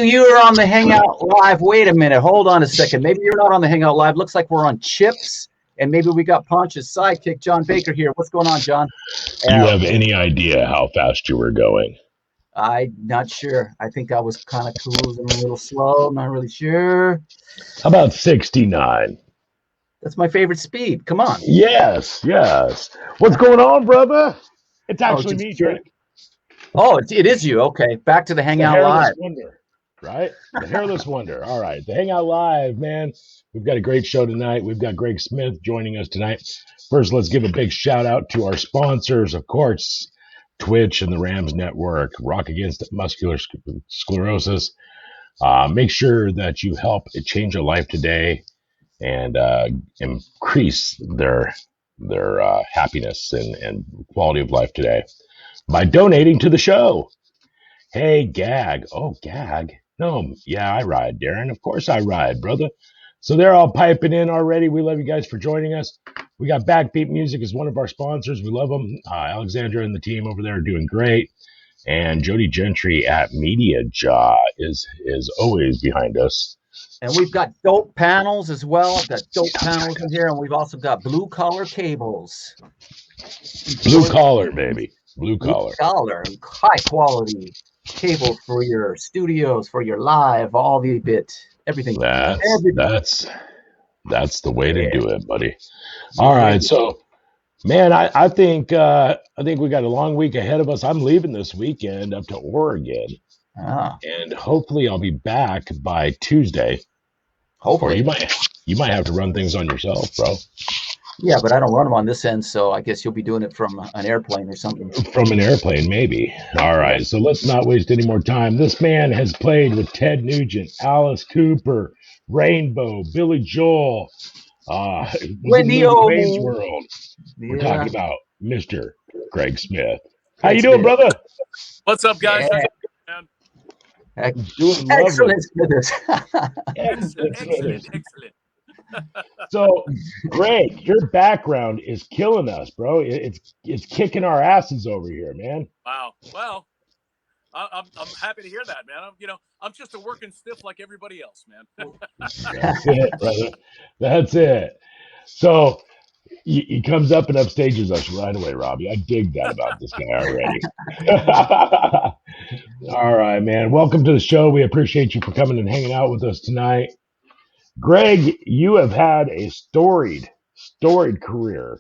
maybe you're on the Hangout Live. Wait a minute. Hold on a second. Maybe you're not on the Hangout Live. Looks like we're on Chips. And maybe we got Ponch's sidekick, John Baker, here. What's going on, John? Do you have any idea how fast you were going? I'm not sure. I think I was kind of cruising a little slow. Not really sure. How about 69? That's my favorite speed. Come on. Yes. What's going on, brother? It's actually me, Drake. Oh, it is you. Okay. Back to the Hangout Live. Wonder, right? The Hairless Wonder. All right. The Hangout Live, man. We've got a great show tonight. We've got Greg Smith joining us tonight. First, let's give a big shout out to our sponsors, of course, Twitch and the R.A.M.S network, Rock Against Muscular Sclerosis. Make sure that you help change a life today and increase their happiness and quality of life today by donating to the show. Hey, Gag. Oh, Gag. No, yeah, I ride, Darren. Of course I ride, brother. So they're all piping in already. We love you guys for joining us. We got Backbeat Music as one of our sponsors. We love them. Alexandra and the team over there are doing great. And Jody Gentry at Media Jaw is always behind us. And we've got dope panels as well. I've got dope panels in here. And we've also got blue collar cables. Blue collar, baby. Blue collar. High quality cables for your studios, for your live, all the bit, everything. That's the way to do it, buddy. All right, so man, I think we got a long week ahead of us. I'm leaving this weekend up to Oregon, and hopefully I'll be back by Tuesday. Hopefully, or you might have to run things on yourself, bro. Yeah, but I don't run them on this end, so I guess you'll be doing it from an airplane or something. From an airplane, maybe. All right, so let's not waste any more time. This man has played with Ted Nugent, Alice Cooper, Rainbow, Billy Joel, Wendy O. World. We're talking about Mr. Greg Smith. How you doing, brother? What's up, guys? Yeah. Excellent. Excellent. So, Greg, your background is killing us, bro. It's kicking our asses over here, man. Wow. Well, I'm happy to hear that, man. I'm just a working stiff like everybody else, man. That's it, brother. That's it. So he comes up and upstages us right away, Robby. I dig that about this guy already. All right, man. Welcome to the show. We appreciate you for coming and hanging out with us tonight. Greg, you have had a storied career,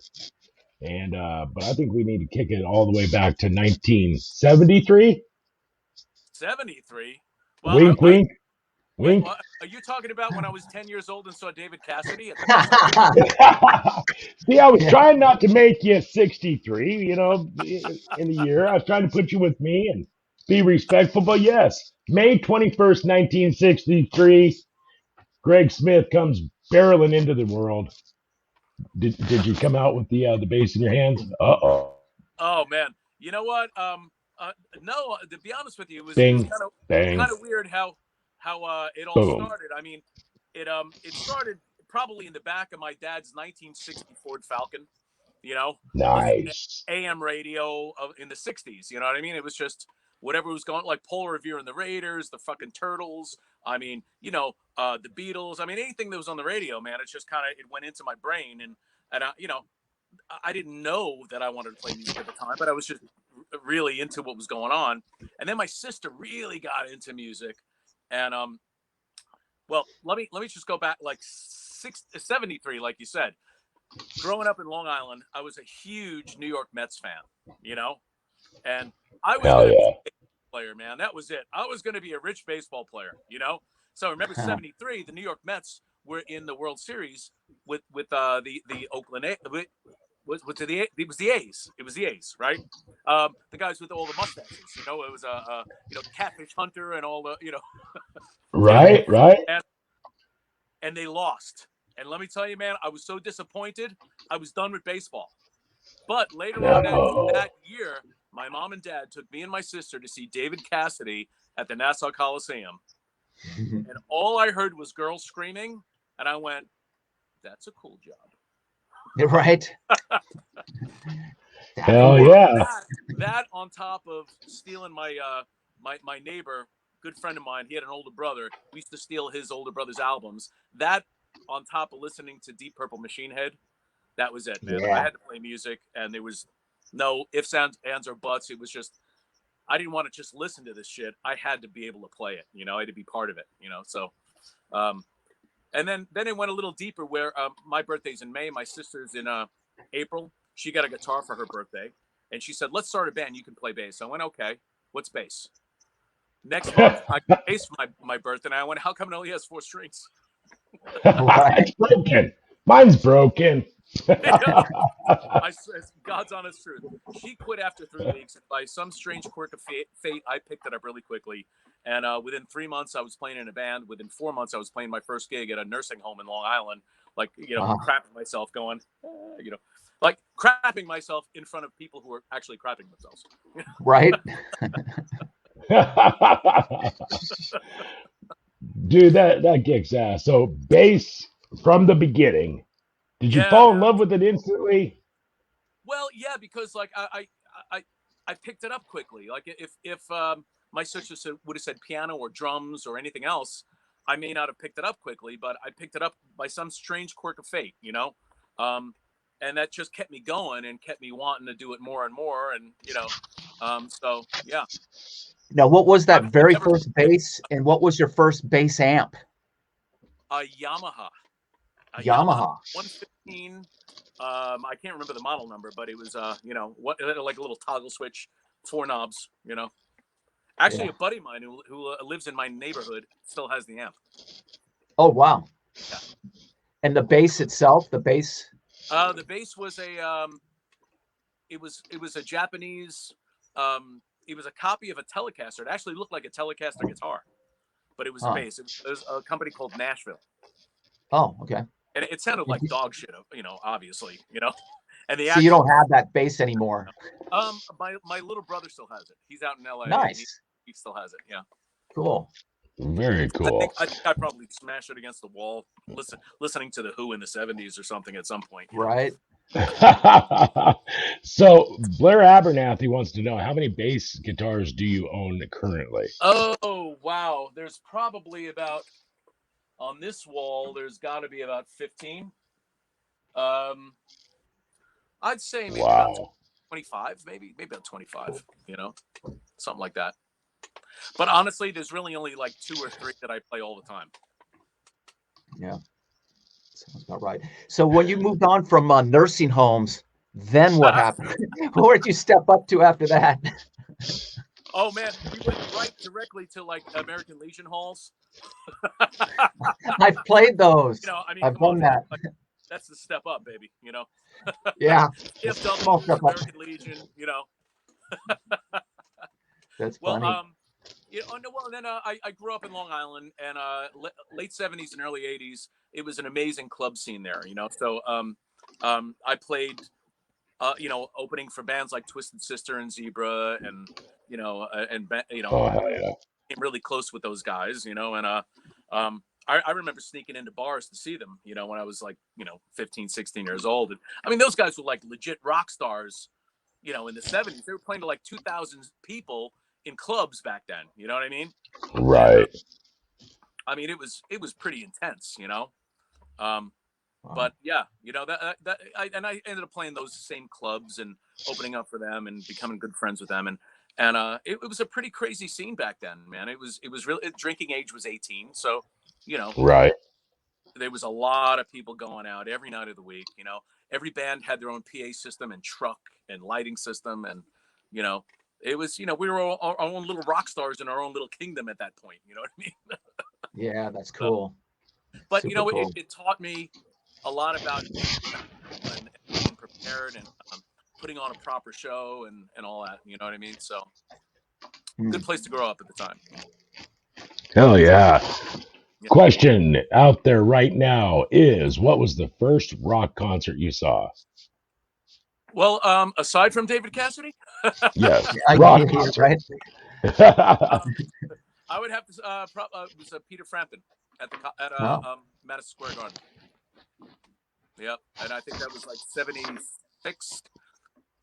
and but I think we need to kick it all the way back to 1973. 73. Well, wink. Wait, are you talking about when I was 10 years old and saw David Cassidy? See, I was trying not to make you 63, in the year. I was trying to put you with me and be respectful, but yes, May 21st, 1963. Greg Smith comes barreling into the world. Did you come out with the bass in your hands? Uh-oh. Oh, man. You know what? No, to be honest with you, it was kind of weird how it all started. I mean, it started probably in the back of my dad's 1960 Ford Falcon, Nice. AM radio in the 60s, you know what I mean? It was just whatever was going, like Polar Revere and the Raiders, the fucking Turtles. I mean, the Beatles. I mean, anything that was on the radio, man, it's just kind of, it went into my brain. And I didn't know that I wanted to play music at the time, but I was just really into what was going on. And then my sister really got into music. And, well, let me just go back like 73, like you said. Growing up in Long Island, I was a huge New York Mets fan, and I was a baseball player, man. That was it. I was going to be a rich baseball player, So I remember 73, the New York Mets were in the World Series with the Oakland A's. It was the A's. It was the A's, right? The guys with all the mustaches. It was Catfish Hunter and all the Right. And they lost. And let me tell you, man, I was so disappointed. I was done with baseball. But later on that year, my mom and dad took me and my sister to see David Cassidy at the Nassau Coliseum. And all I heard was girls screaming. And I went, that's a cool job. You're right. Hell yeah. That on top of stealing my neighbor good friend of mine, he had an older brother. We used to steal his older brother's albums. That, on top of listening to Deep Purple Machine Head, that was it, man. I Yeah. had to play music, and there was no ifs, ands, or buts. It was just, I didn't want to just listen to this shit. I had to be able to play it, I had to be part of it, So, and then it went a little deeper where my birthday's in May. My sister's in April. She got a guitar for her birthday, and she said, "Let's start a band. You can play bass." I went, "Okay. What's bass?" Next month, I got bass for my birthday, and I went, "How come it only has 4 strings?" Right. It's broken. Mine's broken. God's honest truth. She quit after 3 weeks. By some strange quirk of fate, I picked it up really quickly. And within 3 months, I was playing in a band. Within 4 months, I was playing my first gig at a nursing home in Long Island. Like, crapping myself going, like crapping myself in front of people who were actually crapping themselves. Right. Dude, that kicks ass. So bass from the beginning. Did you Yeah, fall in man. love with it instantly? Well, yeah, because like I picked it up quickly. Like if my sister would have said piano or drums or anything else, I may not have picked it up quickly, but I picked it up by some strange quirk of fate, and that just kept me going and kept me wanting to do it more and more, and so yeah. Now, what was that I've very never first bass, and what was your first bass amp? a Yamaha Yamaha. 115. I can't remember the model number, but it was what like a little toggle switch, 4 knobs. Actually, Yeah. a buddy of mine who lives in my neighborhood still has the amp. Oh, wow. Yeah. And the bass itself, the bass. The bass was it was a Japanese. It was a copy of a Telecaster. It actually looked like a Telecaster guitar, but it was a bass. It was a company called Nashville. Oh, okay. And it sounded like dog shit, obviously, And the So you don't have that bass anymore. My little brother still has it. He's out in LA. Nice. And he still has it. Yeah. Cool. Very cool. I think I probably smashed it against the wall, listening to the Who in the 70s or something at some point. Right. So Blair Abernathy wants to know, how many bass guitars do you own currently? Oh, wow. There's probably about, on this wall, there's got to be about 15. I'd say maybe about 25, maybe about 25, something like that. But honestly, there's really only like 2 or 3 that I play all the time. Yeah. Sounds about right. So when you moved on from nursing homes, then what happened? Where did you step up to after that? Oh man, we went right directly to like American Legion halls. I've played those. I've done that. Like, that's the step up, baby. Yeah. CFW, American Legion. That's funny. And then I grew up in Long Island, and late 70s and early 80s, it was an amazing club scene there. So I played, opening for bands like Twisted Sister and Zebra, and Oh, hell yeah. Became really close with those guys, and I remember sneaking into bars to see them, when I was like, 15, 16 years old. And I mean, those guys were like legit rock stars, in the 70s. They were playing to like 2,000 people in clubs back then. You know what I mean? Right. And, I mean, it was pretty intense, But yeah, I ended up playing those same clubs and opening up for them and becoming good friends with them. And it was a pretty crazy scene back then, man. It was really, drinking age was 18. So, right. There was a lot of people going out every night of the week. Every band had their own PA system and truck and lighting system. And, it was, we were all our own little rock stars in our own little kingdom at that point. You know what I mean? Yeah, that's cool. But, Super cool. it taught me a lot about being prepared and putting on a proper show and all that. You know what I mean? So good place to grow up at the time. Hell yeah. Question out there right now is, what was the first rock concert you saw? Well, aside from David Cassidy, yes, rock concert. Right? I would have to. It was Peter Frampton at Madison Square Garden. Yep, and I think that was like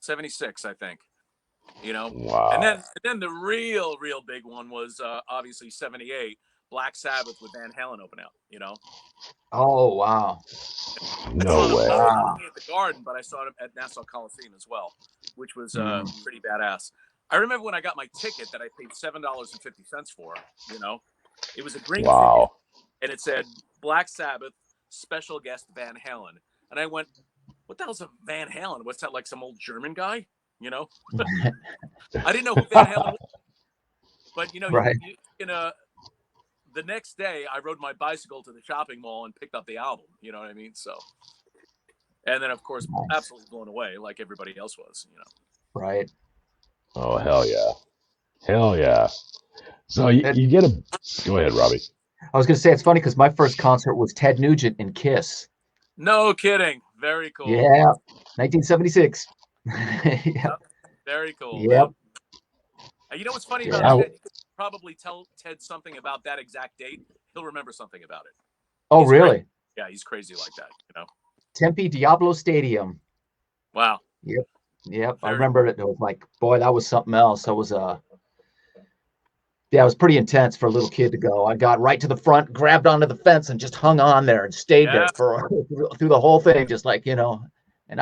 76, I think. you know. Wow. And then the real big one was obviously '78, Black Sabbath with Van Halen open out, you know. Oh wow. I saw No them way. not Wow. only at the Garden, but I saw them at Nassau Coliseum as well, which was Mm. pretty badass. I remember when I got my ticket that I paid $7.50 for. You know, it was a green ticket, Wow. and it said Black Sabbath special guest Van Halen, and I went, "What the hell's a Van Halen? What's that, like some old German guy?" You know, I didn't know who Van Halen was, but you know, Right. you can. The next day, I rode my bicycle to the shopping mall and picked up the album. You know what I mean? So. And then, of course, Nice. absolutely blown away, like everybody else was. You know. Right. Oh, hell yeah. Hell yeah. So It, you get a. Go ahead, Robby. I was gonna say it's funny because my first concert was Ted Nugent in Kiss. No kidding. Very cool. Yeah, 1976. Yep. Yep. Very cool, Yep. man. You know what's funny about Yeah. Ted? You could probably tell Ted something about that exact date. He'll remember something about it. Oh, He's really? crazy. Yeah, he's crazy like that. You know. Tempe Diablo Stadium. Wow. Yep. Yep. I Very. remember it. It was like, boy, that was something else. That was yeah, it was pretty intense for a little kid to go. I got right to the front, grabbed onto the fence, and just hung on there and stayed there Yeah. for through the whole thing, just like, and I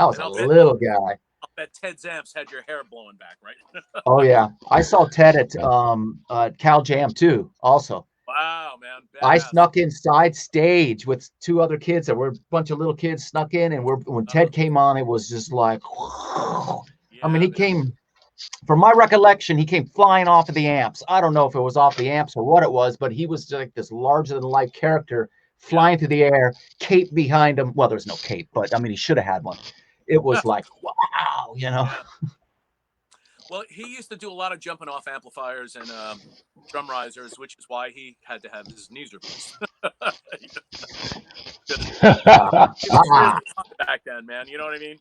was And a little guy. I'll bet Ted's amps had your hair blowing back, right? Oh yeah, I saw Ted at Cal Jam too. Also, Wow, man. I Badass. snuck inside stage with two other kids. There were a bunch of little kids snuck in, and when Ted came on, it was just like, I mean, Yeah, he came. From my recollection, he came flying off of the amps. I don't know if it was off the amps or what it was, but he was like this larger than life character flying through the air, cape behind him. Well, there's no cape, but I mean, he should have had one. It was like, wow, Yeah. Well, he used to do a lot of jumping off amplifiers and drum risers, which is why he had to have his knees replaced. It was really hot back then, man. You know what I mean?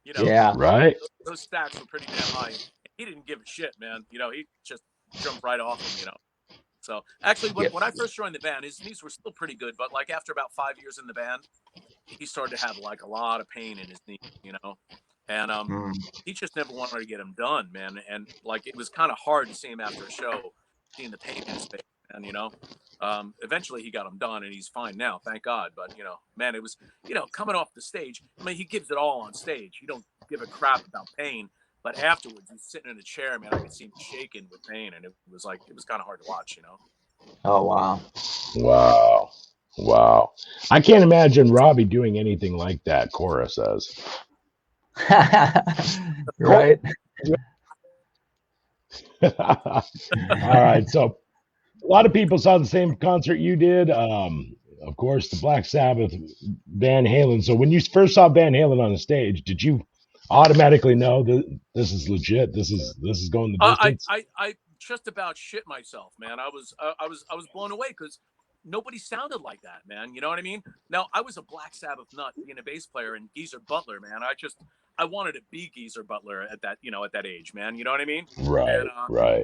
You know, Yeah. Right. those stacks were pretty damn high. He didn't give a shit, man. You know, he just jumped right off them, you know. So actually, when I first joined the band, his knees were still pretty good, but like after about 5 years in the band, he started to have like a lot of pain in his knee, you know. And he just never wanted to get them done, man. And like it was kind of hard to see him after a show, seeing the pain in his face, and you know. Eventually he got them done and he's fine now, thank God. But you know, man, it was, you know, coming off the stage. I mean, he gives it all on stage. You don't give a crap about pain, but afterwards he's sitting in a chair, man. I could see him shaking with pain, and it was kind of hard to watch, you know. Oh wow. Wow. Wow. I can't imagine Robby doing anything like that, Cora says. Right. All right. So a lot of people saw the same concert you did. Of course, the Black Sabbath, Van Halen. So when you first saw Van Halen on the stage, did you automatically know that this is legit? This is going the distance? I just about shit myself, man. I was blown away because nobody sounded like that, man. You know what I mean? Now I was a Black Sabbath nut, being a bass player, and Geezer Butler, man. I wanted to be Geezer Butler at that age, man. You know what I mean? Right, And right.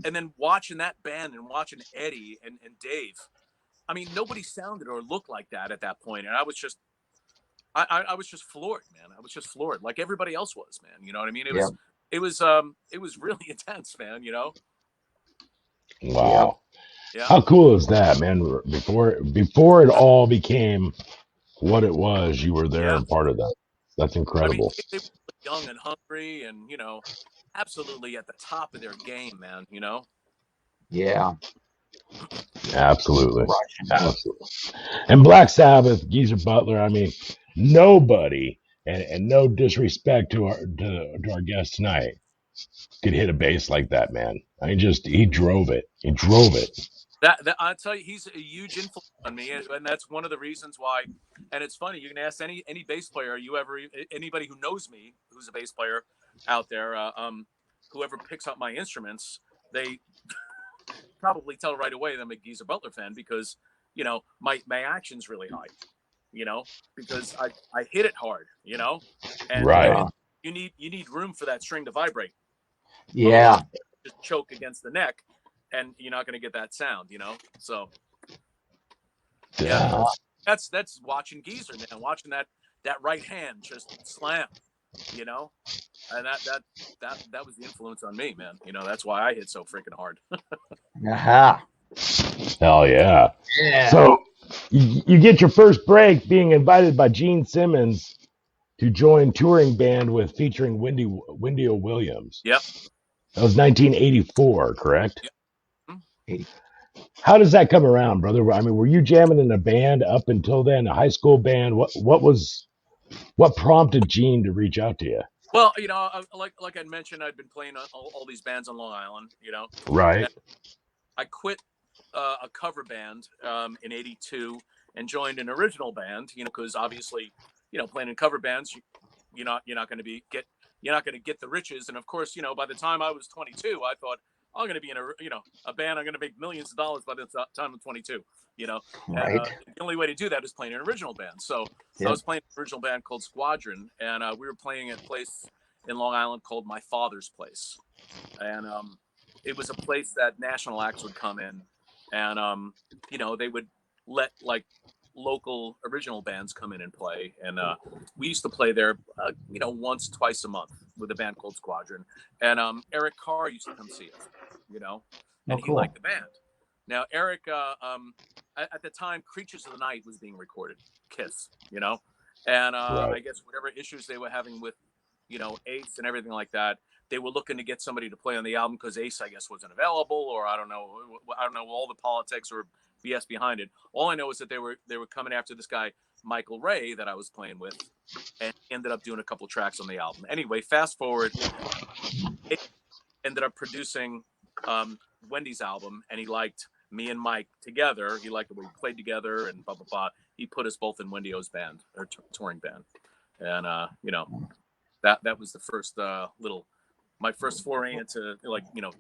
and then watching that band and watching Eddie and Dave, I mean, nobody sounded or looked like that at that point, and I was just floored, man. I was just floored, like everybody else was, man. You know what I mean? It Yeah. was really intense, man. You know? Wow. Yeah. How cool is that, man? Before it all became what it was, you were there Yeah. and part of that. That's I mean, incredible. they were young and hungry, and you know, absolutely at the top of their game, man. You know? Yeah. Absolutely. Absolutely. And Black Sabbath, Geezer Butler, I mean, nobody, and no disrespect to our guest tonight, could hit a bass like that, man. He drove it. He drove it. That I'll tell you, he's a huge influence on me, and that's one of the reasons why. And it's funny, you can ask any bass player anybody who knows me, who's a bass player out there, whoever picks up my instruments, they probably tell right away that I'm a Geezer Butler fan because you know my action's really high, you know, because I hit it hard, you know, and Right. you need room for that string to vibrate. Yeah. Otherwise, just choke against the neck, and you're not going to get that sound, you know. So yeah, Yeah. that's watching Geezer, man, watching that right hand just slam. you know, and that was the influence on me, man. You know, that's why I hit so freaking hard. Aha. Hell yeah. Yeah. So you get your first break being invited by Gene Simmons to join touring band with featuring Wendy O Williams. Yep. That was 1984, correct? Yep. How does that come around, brother? I mean, were you jamming in a band up until then, a high school band? What prompted Gene to reach out to you? Well, you know, like I mentioned, I'd been playing all these bands on Long Island, you know. Right. And I quit a cover band in '82 and joined an original band, you know, because obviously, you know, playing in cover bands, you're not going to get the riches. And of course, you know, by the time I was 22, I thought I'm going to be in a band. I'm going to make millions of dollars by the time I'm 22. You know, Right. and the only way to do that is playing an original band. So I was playing an original band called Squadron, and we were playing at a place in Long Island called My Father's Place, and it was a place that national acts would come in, and you know, they would let like local original bands come in and play, and we used to play there, you know, once, twice a month with a band called Squadron, and Eric Carr used to come see us, you know, and he liked the band. Now Eric, at the time, Creatures of the Night was being recorded, Kiss, you know, and Right. I guess whatever issues they were having with, you know, Ace and everything like that, they were looking to get somebody to play on the album because Ace, I guess, wasn't available, or I don't know all the politics or BS behind it. All I know is that they were coming after this guy Michael Ray that I was playing with, and ended up doing a couple tracks on the album. Anyway, fast forward, it ended up producing Wendy's album, and he liked me and Mike together. He liked the way we played together, and blah blah blah. He put us both in Wendy O's band, or touring band, and you know, that was the first my first foray into, like, you know,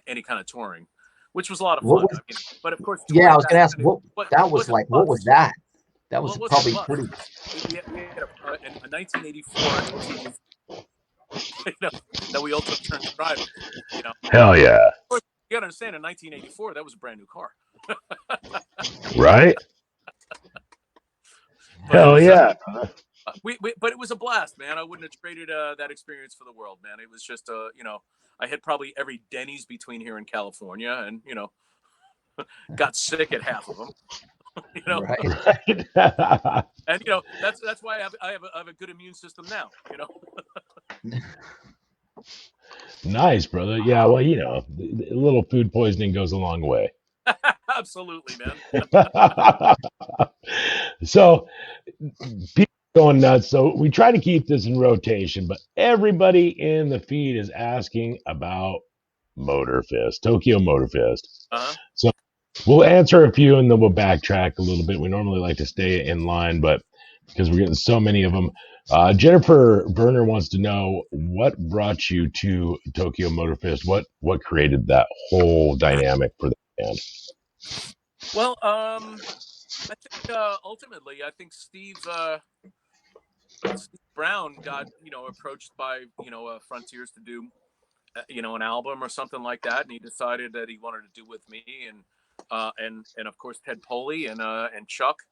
any kind of touring, which was a lot of fun. I mean, but of course, yeah, I was going to ask what that was like. What was that? That was probably pretty. We had a 1984, you know, that we all took turns driving. You know, hell yeah. Of course, you gotta understand, in 1984, that was a brand new car. Right. Hell yeah. But it was a blast, man. I wouldn't have traded that experience for the world, man. It was just, you know, I hit probably every Denny's between here and California, and, you know, got sick at half of them. You know, right. And you know, that's why I have a good immune system now. You know. Nice, brother. Yeah, well, you know, a little food poisoning goes a long way. Absolutely, man. So people going nuts. So we try to keep this in rotation, but everybody in the feed is asking about Motorfest, Tokyo Motorfest. So we'll answer a few and then we'll backtrack a little bit. We normally like to stay in line, but because we're getting so many of them. Jennifer Werner wants to know what brought you to Tokyo Motorfest. What created that whole dynamic for the band? Well, I think ultimately, I think Steve Brown got, you know, approached by, you know, Frontiers to do, you know, an album or something like that, and he decided that he wanted to do with me and of course Ted Poley and Chuck,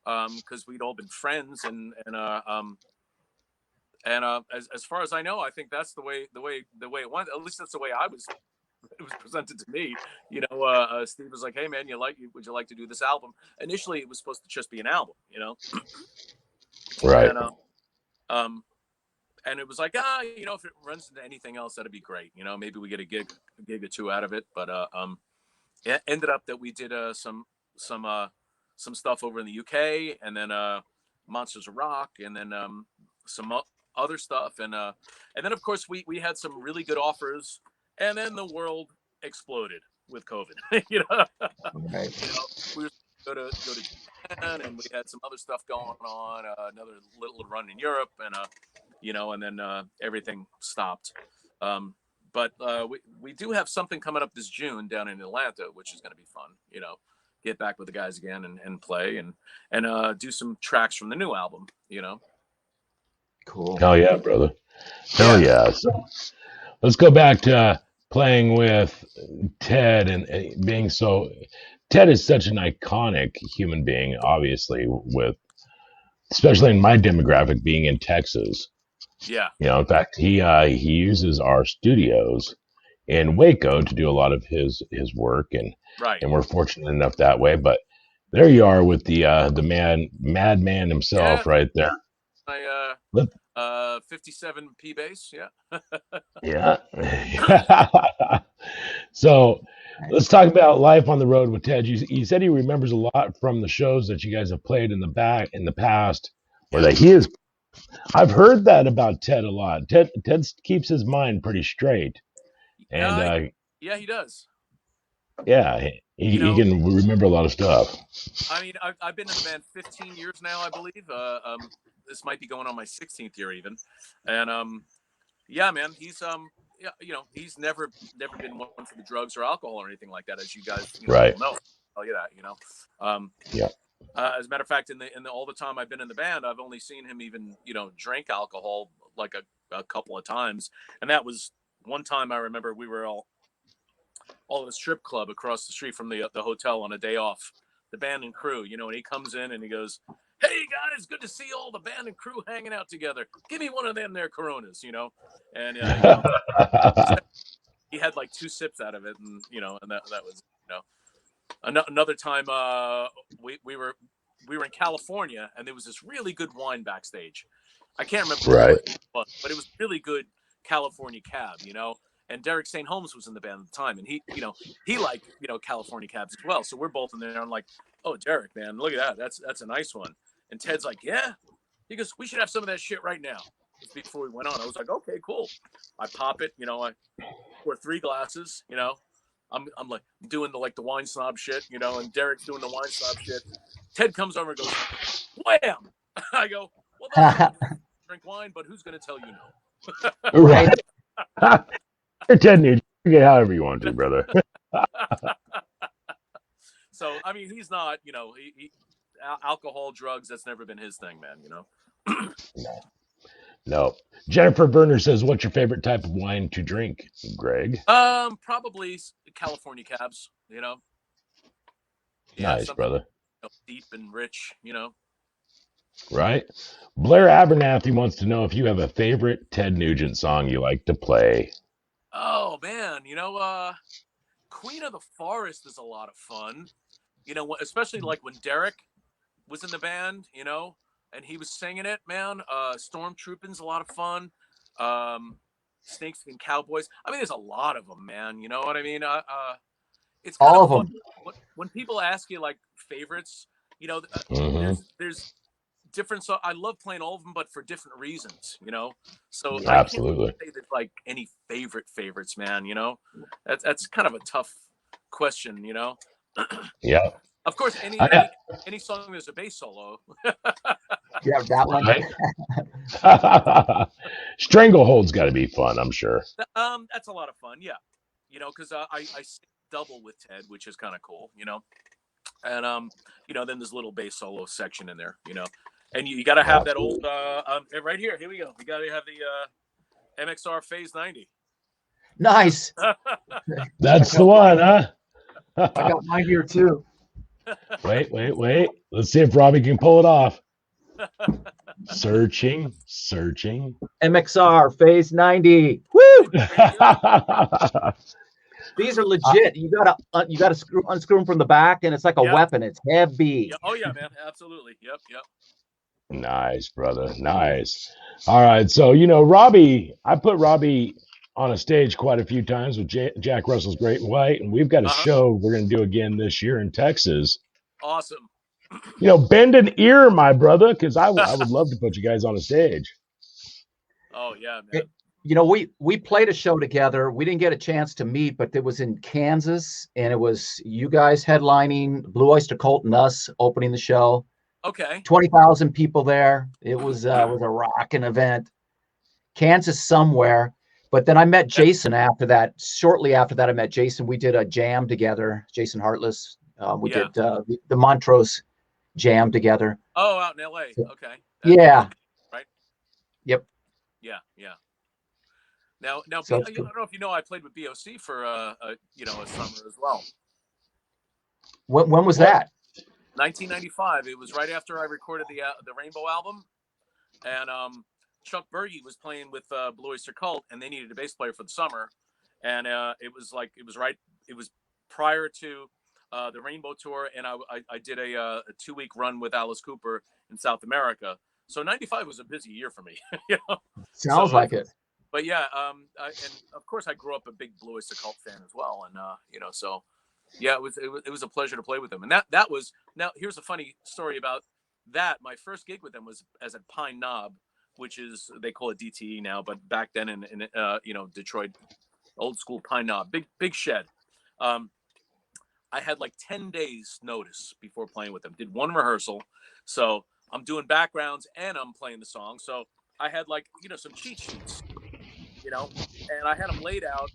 because we'd all been friends, and as far as I know, I think that's the way it went. At least that's the way it was presented to me. You know, Steve was like, "Hey man, would you like to do this album?" Initially, it was supposed to just be an album, you know. Right. And it was like, you know, if it runs into anything else, that'd be great. You know, maybe we get a gig or two out of it. But it ended up that we did some stuff over in the UK, and then Monsters of Rock, and then some other stuff, and then of course we had some really good offers, and then the world exploded with COVID. You know, Right. You know, we were go to Japan, and we had some other stuff going on, another little run in Europe, and you know, and then everything stopped. But we do have something coming up this June down in Atlanta, which is going to be fun. You know, get back with the guys again and play and do some tracks from the new album. You know. Cool. Hell yeah, brother. Hell yeah. So let's go back to playing with Ted and being so. Ted is such an iconic human being, obviously, with especially in my demographic being in Texas. Yeah. You know, in fact, he uses our studios in Waco to do a lot of his work, and Right. we're fortunate enough that way. But there you are with the madman Yeah. himself, right there. My 57 P bass. Yeah. Yeah. So let's talk about life on the road with Ted. You said he remembers a lot from the shows that you guys have played in the past, or Yeah. that he is. I've heard that about Ted a lot. Ted keeps his mind pretty straight, and Yeah, he does. yeah, You he know, can remember a lot of stuff. I mean, I've been in the band 15 years now, I believe. This might be going on my 16th year even, and yeah, man, yeah, he's never been one for the drugs or alcohol or anything like that, as you guys, Right. will know. I'll tell you that, Um, Yeah. as a matter of fact, in the all the time I've been in the band, I've only seen him even, drink alcohol like a couple of times, and that was one time I remember we were all at a strip club across the street from the hotel on a day off, the band and crew, and he comes in and he goes, "Hey guys, good to see all the band and crew hanging out together. Give me one of them there Coronas," and he had like 2 sips out of it, and and that was another time. We were in California, and there was this really good wine backstage. I can't remember what Right. it was, but it was really good California cab, And Derek St. Holmes was in the band at the time, and he liked California cabs as well. So we're both in there. And I'm like, "Oh, Derek, man, look at that. That's a nice one." And Ted's like, "Yeah." He goes, "We should have some of that shit right now." Just before we went on, I was like, "Okay, cool." I pop it, I pour 3 glasses, I'm like doing the wine snob shit, and Derek's doing the wine snob shit. Ted comes over and goes, "Wham!" I go, "Well, those are drink wine, but who's going to tell you no?" Right. You're Ted Nugent. You get however you want to, brother. So I mean, he's not, alcohol, drugs. That's never been his thing, man. No. Jennifer Berner says, "What's your favorite type of wine to drink, Greg?" Probably California cabs. Yeah, Nice, something brother. deep and rich. Right? Blair Abernathy wants to know if you have a favorite Ted Nugent song you like to play. Oh man, Queen of the Forest is a lot of fun. Especially like when Derek was in the band, and he was singing it, man. Stormtrooping's a lot of fun. Snakeskin Cowboys. I mean, there's a lot of them, man. You know what I mean? It's kind All of of fun them. when people ask you like favorites. Mm-hmm. There's different. So I love playing all of them, but for different reasons. So I can't Absolutely. say there's like any favorites, man. That's kind of a tough question. Yeah. Of course, I, any song there's a bass solo. Yeah, that one. right? Stranglehold's got to be fun, I'm sure. That's a lot of fun, yeah. Because I sing double with Ted, which is kind of cool, and then there's a little bass solo section in there, and you got to have that old right here. Here we go. We got to have the MXR Phase 90. Nice. That's the one, huh? I got mine here too. Wait. Let's see if Robby can pull it off. Searching. MXR Phase 90. Woo! These are legit. You gotta unscrew them from the back, and it's like a weapon. It's heavy. Yeah. Oh yeah, man. Absolutely. Yep. Nice, brother. Nice. All right. So, Robby, I put Robby on a stage quite a few times with Jack Russell's Great White, and we've got a show we're going to do again this year in Texas. Awesome. Bend an ear, my brother, because I would love to put you guys on a stage. Oh, yeah, man. We played a show together. We didn't get a chance to meet, but it was in Kansas, and it was you guys headlining, Blue Oyster Cult and us opening the show. Okay. 20,000 people there. It was a rocking event. Kansas somewhere. But then I met Jason after that. Shortly after that, I met Jason. We did a jam together. Jason Hartless. We did the Montrose jam together. Oh, out in LA. Okay. Yeah. Right. Yep. Yeah. Now, So I don't know if you know, I played with B.O.C for a summer as well. When was that? 1995. It was right after I recorded the Rainbow album, and Chuck Berge was playing with Blue Oyster Cult, and they needed a bass player for the summer, and it was prior to the Rainbow Tour, and I did a 2-week run with Alice Cooper in South America. So '95 was a busy year for me. Sounds like it. But yeah, and of course I grew up a big Blue Oyster Cult fan as well, and so yeah, it was a pleasure to play with them. And that was, now here's a funny story about that. My first gig with them was as a Pine Knob, which is, they call it DTE now, but back then in Detroit, old school Pine Knob, big shed. I had like 10 days notice before playing with them. Did one rehearsal, so I'm doing backgrounds and I'm playing the song. So I had like some cheat sheets, and I had them laid out.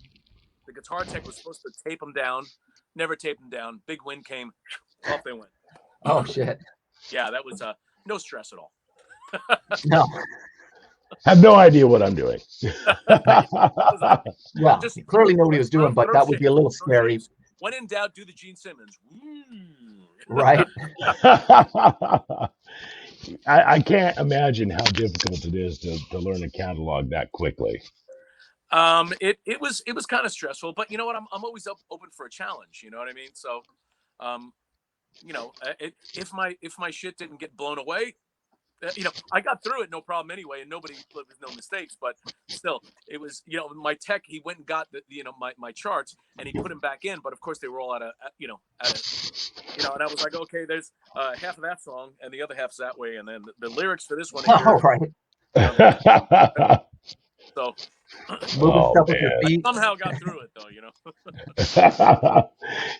The guitar tech was supposed to tape them down, never taped them down. Big wind came, off they went. Oh shit! Yeah, that was no stress at all. No. Have no idea what I'm doing. Well, just clearly nobody was doing, but that would be a little scary. When in doubt, do the Gene Simmons. Right. I can't imagine how difficult it is to learn a catalog that quickly. It was kind of stressful, but you know what? I'm always open for a challenge. You know what I mean? So, if my shit didn't get blown away, I got through it no problem anyway, and there was no mistakes. But still, it was, my tech. He went and got my charts, and he put them back in. But of course, they were all and I was like, okay, there's half of that song, and the other half's that way, and then the lyrics for this one. Oh, right. So. I somehow got through it though,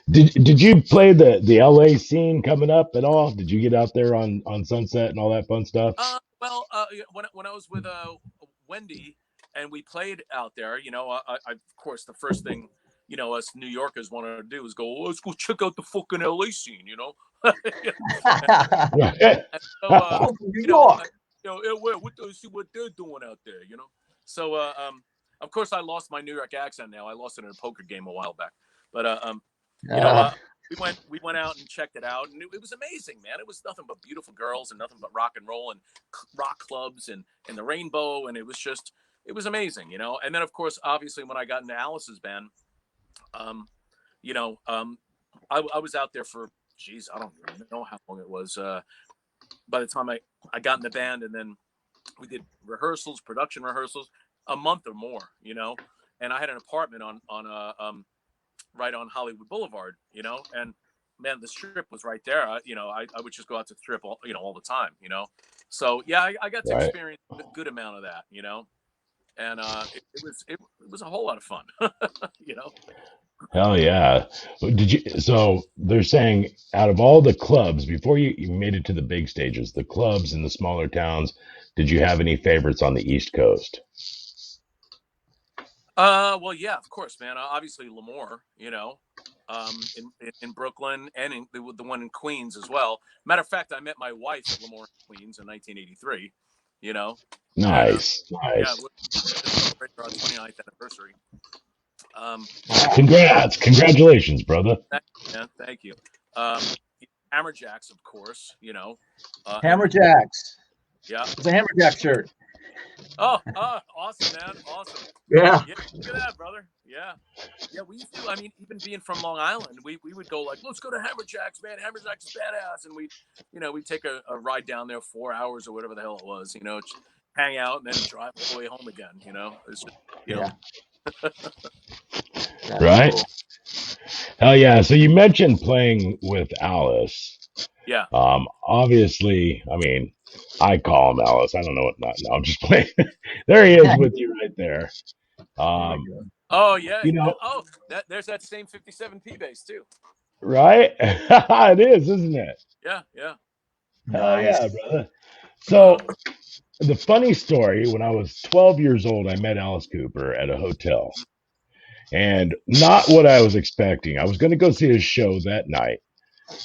Did you play the LA scene coming up at all? Did you get out there on Sunset and all that fun stuff? When I was with Wendy and we played out there, I of course the first thing us New Yorkers wanted to do is go, let's go check out the fucking LA scene, New York. See what they're doing out there, So of course I lost my New York accent now. I lost it in a poker game a while back. But we went out and checked it out, and it was amazing, man. It was nothing but beautiful girls and nothing but rock and roll and rock clubs and the Rainbow, and it was amazing, And then of course, obviously, when I got into Alice's band, I was out there for, I don't even know how long it was. By the time I got in the band, and then we did rehearsals, production rehearsals, a month or more, and I had an apartment on right on Hollywood Boulevard, and man, the Strip was right there. I would just go out to the Strip all the time, So yeah, I got to experience a good amount of that, and it was a whole lot of fun, Hell yeah. So they're saying out of all the clubs, before you made it to the big stages, the clubs in the smaller towns, did you have any favorites on the East Coast? Well, yeah, of course, man. Obviously, Lemoore, in Brooklyn, and the one in Queens as well. Matter of fact, I met my wife at Lemoore, Queens, in 1983. Nice, and, nice. Yeah, we're our 29th anniversary. Congratulations, brother. Thank you. Hammerjacks, of course. Hammerjacks. Yeah, it's a Hammerjack shirt. Oh, awesome, man. Awesome. Yeah. Look at that, brother. Yeah. We used to, even being from Long Island, we would go like, let's go to Hammerjacks, man. Hammerjacks is badass. And we'd take a ride down there 4 hours or whatever the hell it was, hang out and then drive all the way home again, It's just, Yeah. Right. Cool. Hell yeah. So you mentioned playing with Alice. Yeah. Obviously, I call him Alice. I don't know what not. No, I'm just playing. There he is with you right there. Oh yeah. There's that same 57P bass too. Right? It is, isn't it? Yeah. Hell yeah, brother. So the funny story, when I was 12 years old, I met Alice Cooper at a hotel. And not what I was expecting. I was going to go see his show that night.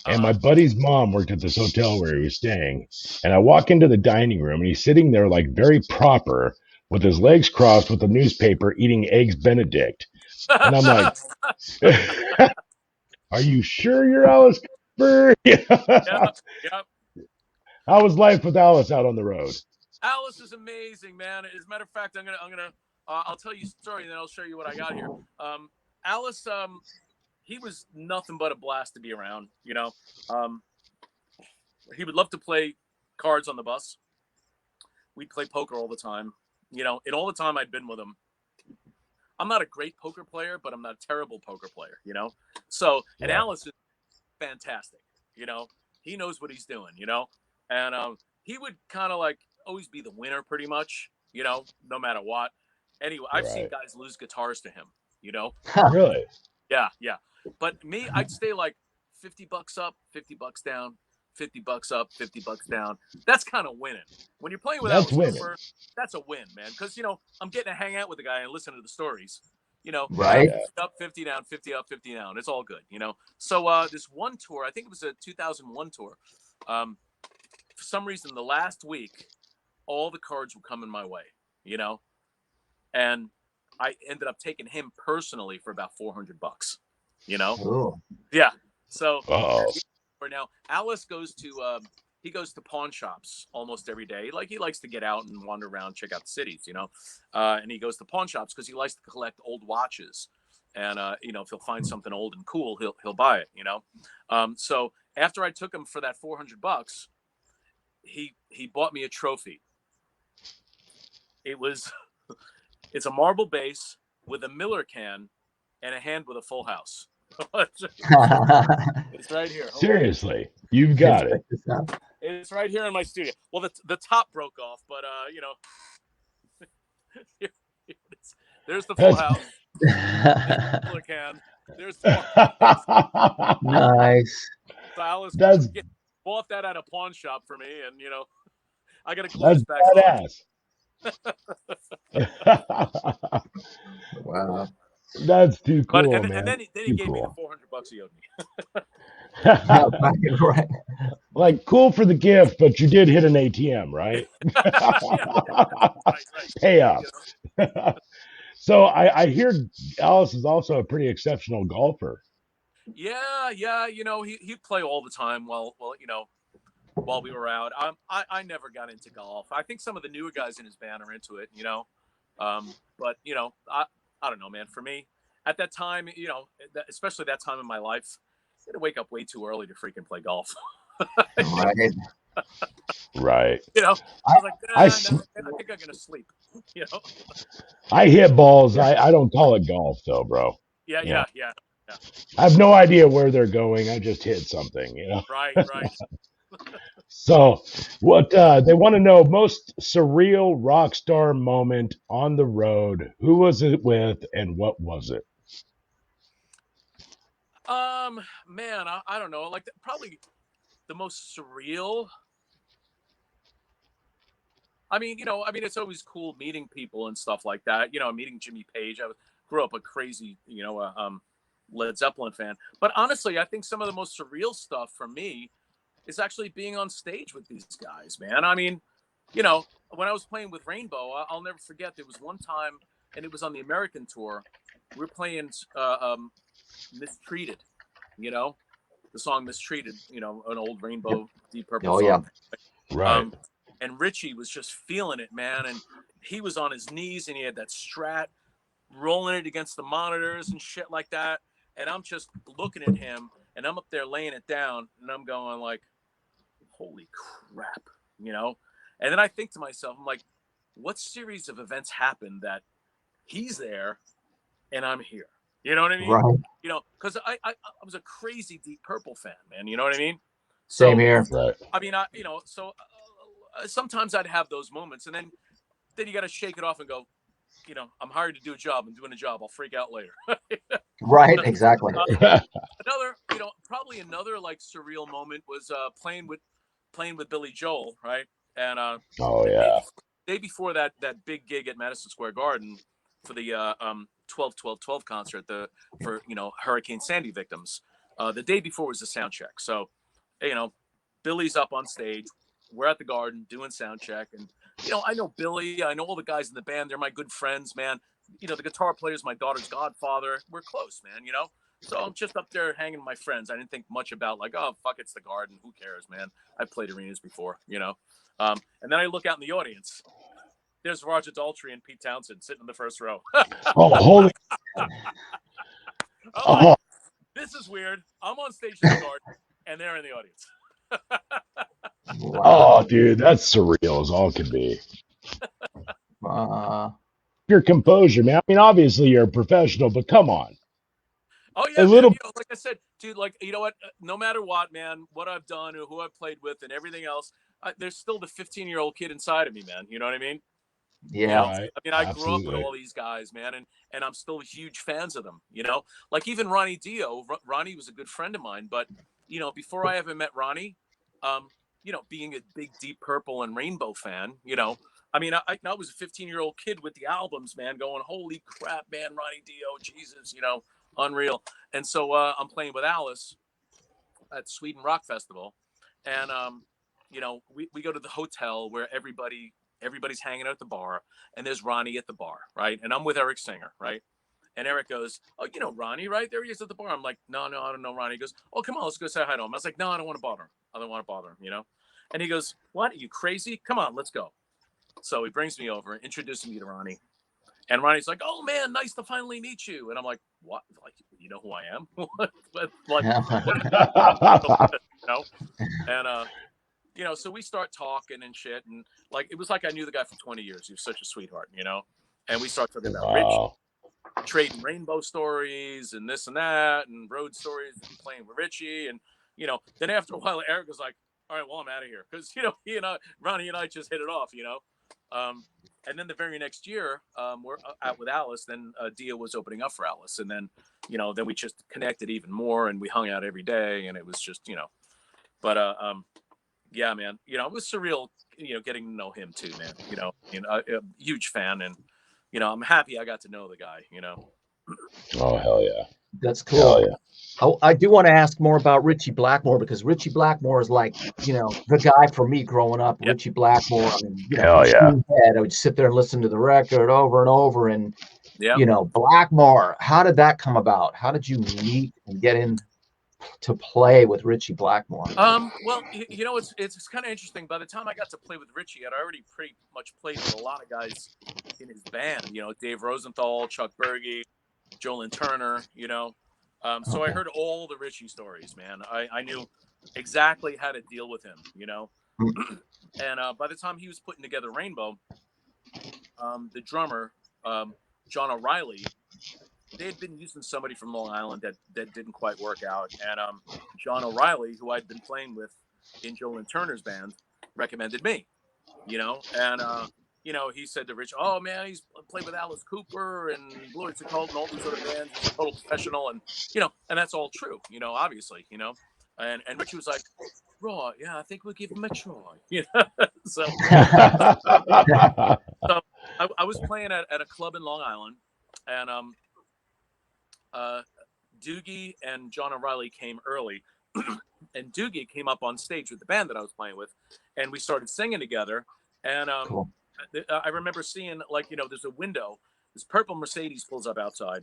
And my buddy's mom worked at this hotel where he was staying. And I walk into the dining room and he's sitting there like very proper with his legs crossed with a newspaper eating eggs Benedict. And I'm like, are you sure you're Alice Cooper? Yeah. How was life with Alice out on the road? Alice is amazing, man. As a matter of fact, I'll tell you a story and then I'll show you what I got here. Alice, he was nothing but a blast to be around. You know, he would love to play cards on the bus. We'd play poker all the time. You know, and all the time I'd been with him. I'm not a great poker player, but I'm not a terrible poker player. You know, so and Alice is fantastic. You know, he knows what he's doing. You know, and he would kind of like always be the winner, pretty much. You know, no matter what. Anyway, I've seen guys lose guitars to him. You know, really? Yeah. But me, I'd stay like $50 up, $50 down, $50 up, $50 down. That's kind of winning. When you're playing with Alice Cooper, that's a win, man. Because you know I'm getting to hang out with the guy and listen to the stories. You know, right? 50 up, 50 down, 50 up, 50 down. It's all good. You know. So this one tour, I think it was a 2001 tour. For some reason, the last week, all the cards were coming my way. You know, and I ended up taking him personally for about $400. You know, yeah. So now Alice goes to he goes to pawn shops almost every day. Like he likes to get out and wander around, check out the cities, you know. And he goes to pawn shops because he likes to collect old watches. And you know, if he'll find something old and cool, he'll buy it, you know. So after I took him for that $400, he bought me a trophy. It's a marble base with a Miller can and a hand with a full house. It's right here. Seriously, you've got it. It's right here in my studio. Well, the top broke off, but you know, there's the full house. There's the Miller can. There's the nice. So Alice bought that at a pawn shop for me, and you know, I got to glue this back on. Wow. That's too cool, man. And then he gave me the $400 he owed me. Right. Like cool for the gift, but you did hit an ATM, right? Right. Pay up. You know? So I hear Alice is also a pretty exceptional golfer. Yeah. You know, he'd play all the time while you know, while we were out. I never got into golf. I think some of the newer guys in his band are into it, you know. But you know, I don't know, man. For me, at that time, you know, especially that time in my life, I had to wake up way too early to freaking play golf. Right. You know, I was like, I think I'm gonna sleep. You know, I hit balls. I don't call it golf though, bro. Yeah. I have no idea where they're going. I just hit something, you know. Right. So, what they want to know, most surreal rock star moment on the road. Who was it with, and what was it? Man, I don't know. Like probably the most surreal. I mean, you know, it's always cool meeting people and stuff like that. You know, meeting Jimmy Page. I grew up a crazy, you know, Led Zeppelin fan. But honestly, I think some of the most surreal stuff for me is actually being on stage with these guys, man. I mean, you know, when I was playing with Rainbow, I'll never forget. There was one time, and it was on the American tour. We were playing Mistreated, you know, the song Mistreated, you know, an old Rainbow Deep Purple song. Yeah. Right. And Richie was just feeling it, man. And he was on his knees and he had that Strat rolling it against the monitors and shit like that. And I'm just looking at him and I'm up there laying it down and I'm going like, holy crap, you know? And then I think to myself, I'm like, what series of events happened that he's there and I'm here? You know what I mean? Right. You know, because I was a crazy Deep Purple fan, man. You know what I mean? Same here. Right. I mean, you know, so sometimes I'd have those moments, and then you got to shake it off and go, you know, I'm hired to do a job. I'm doing a job. I'll freak out later. Right. Exactly. Another, you know, probably another like surreal moment was playing with Billy Joel, right? And day before that big gig at Madison Square Garden for the 12-12-12 concert for you know, Hurricane Sandy victims. The day before was the sound check. So, you know, Billy's up on stage. We're at the Garden doing sound check, and you know, I know Billy. I know all the guys in the band. They're my good friends, man. You know, the guitar player is my daughter's godfather. We're close, man. You know, So I'm just up there hanging with my friends. I didn't think much about like, oh, fuck, it's the Garden. Who cares, man? I've played arenas before, you know? And then I look out in the audience. There's Roger Daltrey and Pete Townsend sitting in the first row. Oh, holy. I'm like, this is weird. I'm on stage in the Garden, and they're in the audience. Oh, dude, that's surreal as all can be. Your composure, man. I mean, obviously you're a professional, but come on. Oh yeah, A man. little. You know, like I said, dude. Like, you know what? No matter what, man, what I've done or who I've played with and everything else, there's still the 15-year-old kid inside of me, man. You know what I mean? Yeah. You know, Right. I mean, I grew up with Absolutely. all these guys, man, and I'm still huge fans of them. You know, like even Ronnie Dio. Ronnie was a good friend of mine, but you know, before I ever met Ronnie, you know, being a big Deep Purple and Rainbow fan, you know, I mean, I was a 15-year-old kid with the albums, man, going, holy crap, man, Ronnie Dio, Jesus, you know, unreal. And so I'm playing with Alice at Sweden Rock Festival, and you know, we go to the hotel where everybody's hanging out at the bar, and there's Ronnie at the bar, right? And I'm with Eric Singer, right? And Eric goes, "Oh, you know Ronnie, right? There he is at the bar." I'm like, "No, I don't know Ronnie." He goes, "Oh, come on, let's go say hi to him." I was like, "No, I don't want to bother him. I don't want to bother him," you know. And he goes, "What? Are you crazy? Come on, let's go." So he brings me over, introduces me to Ronnie, and Ronnie's like, "Oh man, nice to finally meet you." And I'm like, "What? Like, you know who I am? Like, what? You know?" And you know, so we start talking and shit, and like it was like I knew the guy for 20 years. He was such a sweetheart, you know. And we start talking about Rich, Wow. trading rainbow stories and this and that, and road stories, and playing with Richie, and you know. Then after a while, Eric was like, "All right, well, I'm out of here," because you know he and I, Ronnie and I, just hit it off, you know. And then the very next year, we're out with Alice. Then Dia was opening up for Alice, and then you know, then we just connected even more, and we hung out every day, and it was just you know. But yeah, man, you know, it was surreal, you know, getting to know him too, man. You know, a huge fan, and you know, I'm happy I got to know the guy. You know. Oh, hell yeah. That's Hell cool. yeah. I do want to ask more about Ritchie Blackmore, because Ritchie Blackmore is like, you know, the guy for me growing up. Yeah. Ritchie Blackmore, I mean, you know, Hell yeah. Machine Head, I would sit there and listen to the record over and over. And, Yeah. you know, Blackmore, how did that come about? How did you meet and get in to play with Ritchie Blackmore? Well, you know, it's kind of interesting. By the time I got to play with Richie, I'd already pretty much played with a lot of guys in his band. You know, Dave Rosenthal, Chuck Berge, Jolyn Turner. You know, so I heard all the Richie stories, man. I knew exactly how to deal with him. You know, and by the time he was putting together Rainbow, the drummer, John O'Reilly, they had been using somebody from Long Island that didn't quite work out, and John O'Reilly, who I'd been playing with in Jolyn Turner's band, recommended me. You know, and you know, he said to Rich, "Oh man, he's played with Alice Cooper and Blue Oyster Cult and all these other bands. He's a total professional," and you know, and that's all true. You know, obviously, you know, and Richie was like, "Raw, yeah, I think we'll give him a try." You know, so so I was playing at a club in Long Island, and Doogie and John O'Reilly came early, and Doogie came up on stage with the band that I was playing with, and we started singing together. And Cool. I remember seeing, like, you know, there's a window. This purple Mercedes pulls up outside.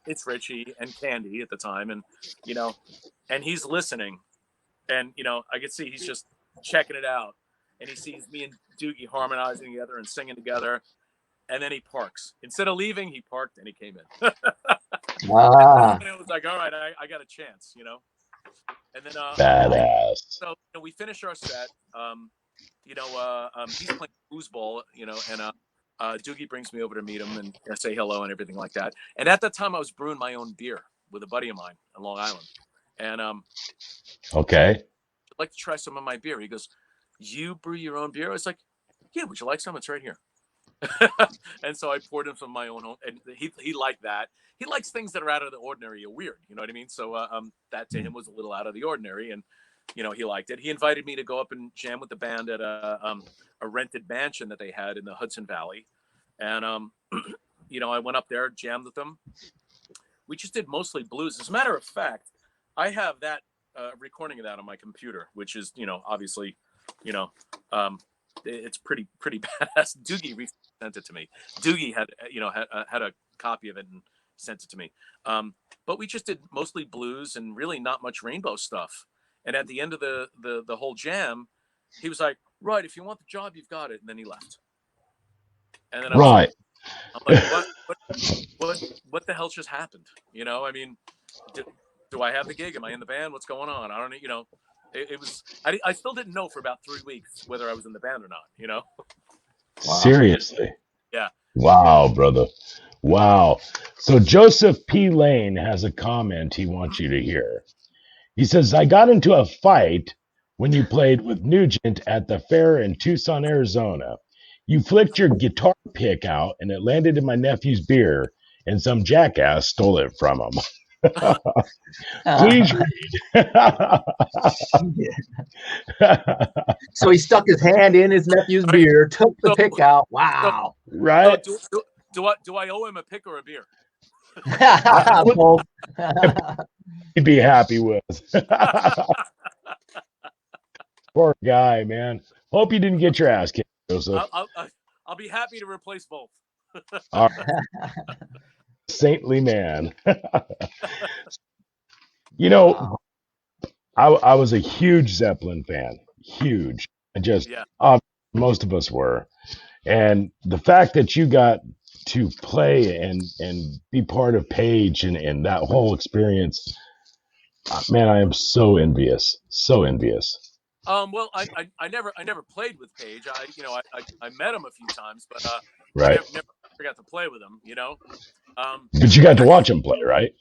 It's Richie and Candy at the time, and you know, and he's listening, and you know, I could see he's just checking it out, and he sees me and Doogie harmonizing together and singing together, and then he parks. Instead of leaving, he parked and he came in. And it was like, all right, I got a chance, you know. And then Badass. so you know, we finish our set. You know, he's playing foosball, you know, and Doogie brings me over to meet him and say hello and everything like that. And at that time, I was brewing my own beer with a buddy of mine on Long Island, and Okay. I'd like to try some of my beer. He goes, "You brew your own beer?" I was like, "Yeah, would you like some? It's right here." And so I poured him some of my own home, and he liked that. He likes things that are out of the ordinary or weird, you know what I mean? So that to him was a little out of the ordinary, and you know, he liked it. He invited me to go up and jam with the band at a rented mansion that they had in the Hudson Valley, and you know, I went up there, jammed with them. We just did mostly blues. As a matter of fact, I have that recording of that on my computer, which is, you know, obviously, you know, it's pretty badass. Doogie sent it to me. Doogie had, you know, had a copy of it and sent it to me. but we just did mostly blues and really not much rainbow stuff. And at the end of the whole jam, he was like, right, if you want the job, you've got it. And then he left. And then Right. I'm like, what the hell just happened? You know, I mean, do I have the gig? Am I in the band? What's going on? I don't know. You know, it was, I still didn't know for about 3 weeks whether I was in the band or not, you know? Wow. Seriously. Yeah. Wow, brother. Wow. So Joseph P. Lane has a comment he wants you to hear. He says, I got into a fight when you played with Nugent at the fair in Tucson, Arizona. You flicked your guitar pick out and it landed in my nephew's beer, and some jackass stole it from him. Please read. So he stuck his hand in his nephew's beer, took the pick out. Wow. Right? So do I owe him a pick or a beer? Both. He'd be happy with. Poor guy, man. Hope you didn't get your ass kicked, Joseph. I'll be happy to replace both. All right. Saintly man. You know, Wow. I was a huge Zeppelin fan. Huge. Most of us were. And the fact that you got to play and be part of Page and that whole experience, man, I am so envious. So envious. Well, I never played with Page. I met him a few times, but right. I never got to play with him, you know. But you got to watch him play, right?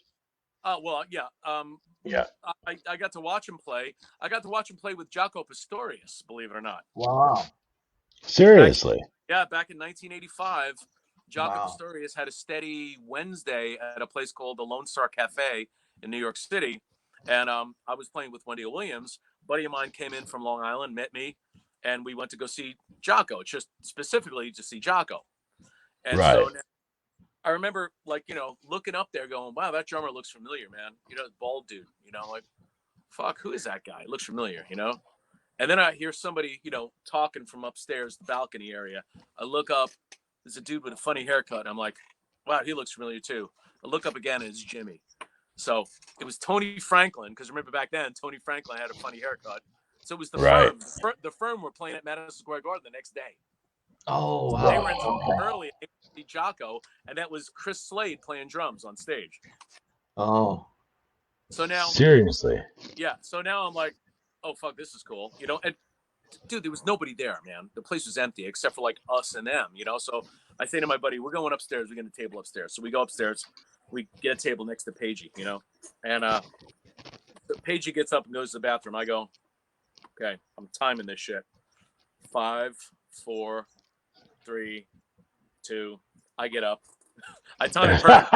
Well, yeah. Yeah. I got to watch him play. I got to watch him play with Jaco Pastorius, believe it or not. Wow. Seriously. Back in 1985, Jaco Pastorius had a steady Wednesday at a place called the Lone Star Cafe in New York City. And I was playing with Wendy O. A buddy of mine came in from Long Island, met me, and we went to go see Jaco, just specifically to see Jaco. And so I remember, like, you know, looking up there going, wow, that drummer looks familiar, man. You know, bald dude, you know, like, fuck, who is that guy? It looks familiar, you know? And then I hear somebody, you know, talking from upstairs, the balcony area. I look up, there's a dude with a funny haircut. I'm like, wow, he looks familiar too. I look up again, and it's Jimmy. So it was Tony Franklin, because remember back then, Tony Franklin had a funny haircut. So it was the Firm. The Firm were playing at Madison Square Garden the next day. Oh, wow. They were in early to see Jaco, and that was Chris Slade playing drums on stage. Oh. So now, seriously. Yeah. So now I'm like, oh fuck, this is cool, you know. And dude, there was nobody there, man. The place was empty except for like us and them, you know. So I say to my buddy, we're going upstairs. We get a table upstairs. So we go upstairs. We get a table next to Pagey, you know. And Pagey gets up and goes to the bathroom. I go, okay, I'm timing this shit. 5, 4, 3, 2. I get up. I time it perfect.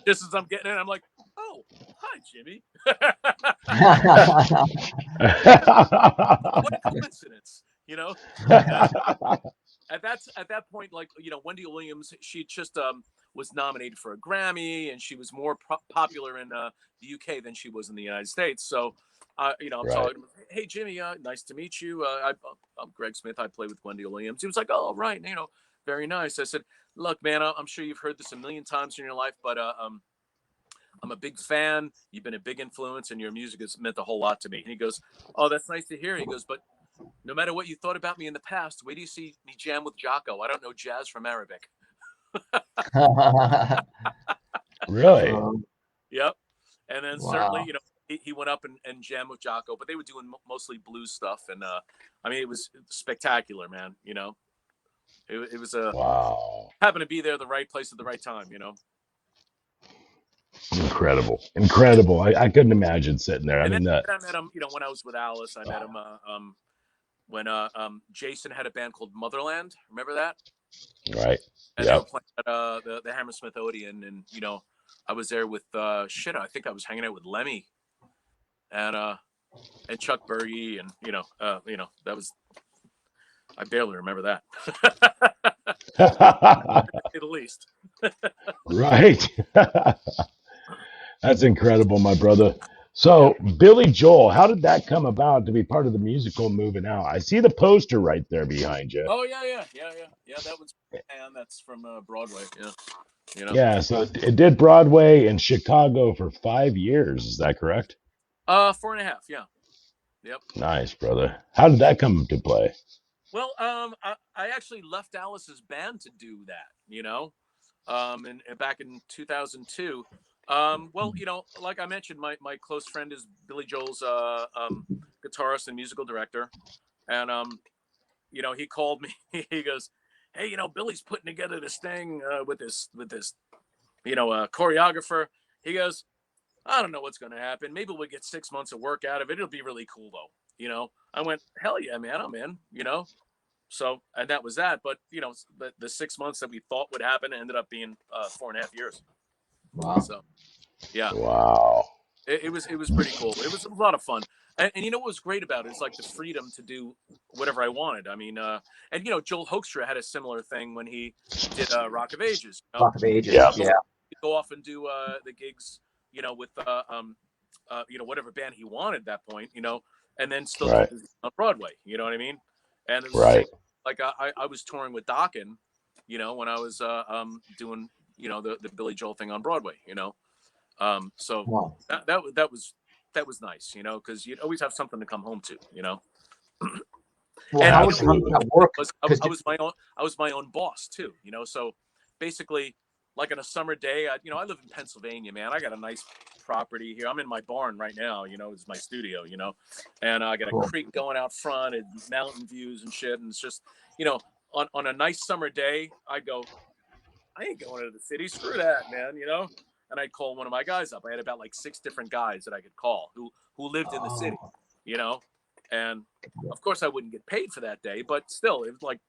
Just as I'm getting in, I'm like, oh, hi, Jimmy. What a coincidence, you know. At that point, like, you know, Wendy Williams, she just was nominated for a Grammy, and she was more popular in the UK than she was in the United States. So, you know, I'm talking, hey Jimmy, nice to meet you. I'm Greg Smith. I play with Wendy Williams. He was like, oh right, you know, very nice. I said, look, man, I'm sure you've heard this a million times in your life, but I'm a big fan. You've been a big influence, and your music has meant a whole lot to me. And he goes, oh, that's nice to hear. He goes, but no matter what you thought about me in the past, wait till you see me jam with Jaco. I don't know jazz from Arabic. Really? Yep. And then certainly, you know, he went up and jammed with Jaco, but they were doing mostly blues stuff. And I mean, it was spectacular, man. You know, it was a happened to be there, the right place at the right time, you know. Incredible. I couldn't imagine sitting there. And I mean, then I met him, you know, when I was with Alice. I met him when Jason had a band called Motherland. Remember that? Right. And they were playing at the Hammersmith Odeon, and you know, I was there with I think I was hanging out with Lemmy and Chuck Berge, and you know, that was, I barely remember that. At least. Right. That's incredible, my brother. So, Billy Joel, how did that come about to be part of the musical Moving Out? I see the poster right there behind you. Oh yeah. That was, and that's from Broadway. Yeah. You know. Yeah, so it did Broadway in Chicago for 5 years. Is that correct? 4.5. Yeah. Yep. Nice, brother. How did that come to play? Well, I actually left Alice's band to do that. You know, and back in 2002. Well, you know, like I mentioned, my close friend is Billy Joel's guitarist and musical director, and you know, he called me. He goes, "Hey, you know, Billy's putting together this thing with this you know, choreographer." He goes, "I don't know what's going to happen. Maybe we'll get 6 months of work out of it. It'll be really cool, though." You know, I went, "Hell yeah, man, I'm in." You know, so and that was that. But you know, the 6 months that we thought would happen ended up being 4.5 years. Wow. So yeah, Wow. it was pretty cool. It was a lot of fun. And you know what was great about it is like the freedom to do whatever I wanted. I mean, and you know, Joel Hoekstra had a similar thing when he did Rock of Ages. You know, Rock of Ages. Yeah. Yeah. he'd go off and do the gigs, you know, with you know, whatever band he wanted at that point, you know, and then still Right. keep his on Broadway. You know what I mean? And it was the Right. same. Like I was touring with Dokken, you know, when I was doing, you know, the Billy Joel thing on Broadway. You know, so Wow. that was nice, you know, because you'd always have something to come home to, you know. Well, And how you was know, how did that work? Because I was my own boss too, you know. So basically, like on a summer day, you know, I live in Pennsylvania, man. I got a nice property here. I'm in my barn right now, you know, it's my studio, you know, and I got a cool. creek going out front and mountain views and shit. And it's just, you know, on a nice summer day, I go, I ain't going to the city. Screw that, man, you know. And I'd call one of my guys up. I had about like 6 different guys that I could call who lived in the city, Oh, you know. And of course, I wouldn't get paid for that day, but still, it was like,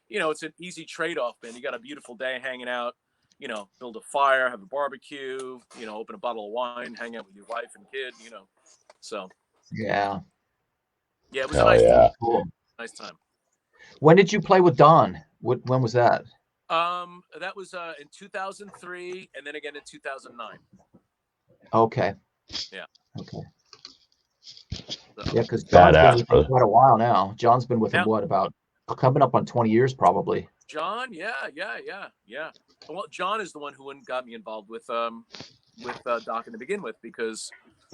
you know, it's an easy trade-off, man. You got a beautiful day hanging out, you know, build a fire, have a barbecue, you know, open a bottle of wine, hang out with your wife and kid, you know. So yeah. yeah, it was a Hell nice, yeah. Cool. nice time. When did you play with Don? When was that? That was in 2003, and then again in 2009. Okay. Yeah. Okay. So Yeah, because John's been Badass, with him brother. quite a while now. John's been with him now, what, about coming up on 20 years probably. John, yeah. Well, John is the one who got me involved with Dokken to begin with, because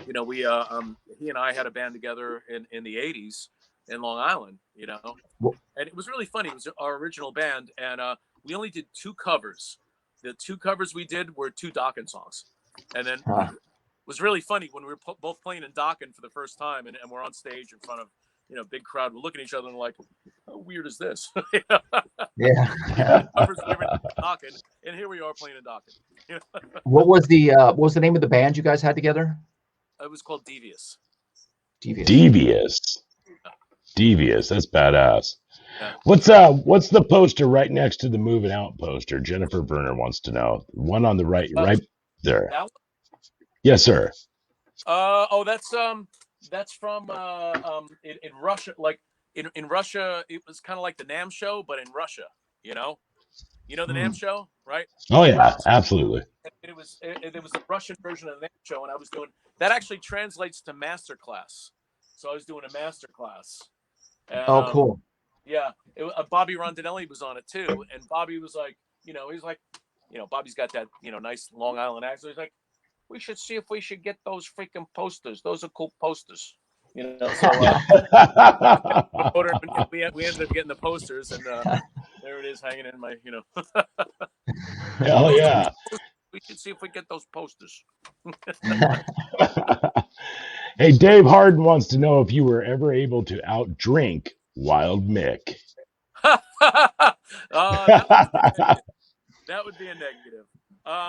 you know he and I had a band together in the '80s in Long Island, you know, Well, and it was really funny. It was our original band, and we only did 2 covers. The 2 covers we did were 2 Dokken songs, and then huh, it was really funny when we were both playing in Dokken for the first time, and we're on stage in front of, you know, big crowd. We're looking at each other and like, how weird is this? yeah. You know, the covers and everything Dokken, and here we are playing in Dokken. You know? What was the name of the band you guys had together? It was called Devious. Devious. Devious. Devious. That's badass. Yeah. What's the poster right next to the moving out poster? Jennifer Verner wants to know. One on the right, right there. That, Yes, sir. oh, that's from in Russia. Like in Russia, it was kind of like the NAM show, but in Russia. You know the Hmm. NAM show, right? Oh yeah, absolutely. It was the Russian version of the NAM show, and I was doing that. Actually translates to master class. So I was doing a master class, and Oh, cool. yeah, Bobby Rondinelli was on it too, and Bobby was like, you know, he's like, you know, Bobby's got that, you know, nice Long Island accent. He's like, we should see if we should get those freaking posters. Those are cool posters, you know. So we ended up getting the posters, and there it is hanging in my, you know. Hell Those are yeah. cool. We should see if we get those posters. Hey, Dave Harden wants to know if you were ever able to outdrink Wild Mick. That would be a negative. That would be a negative.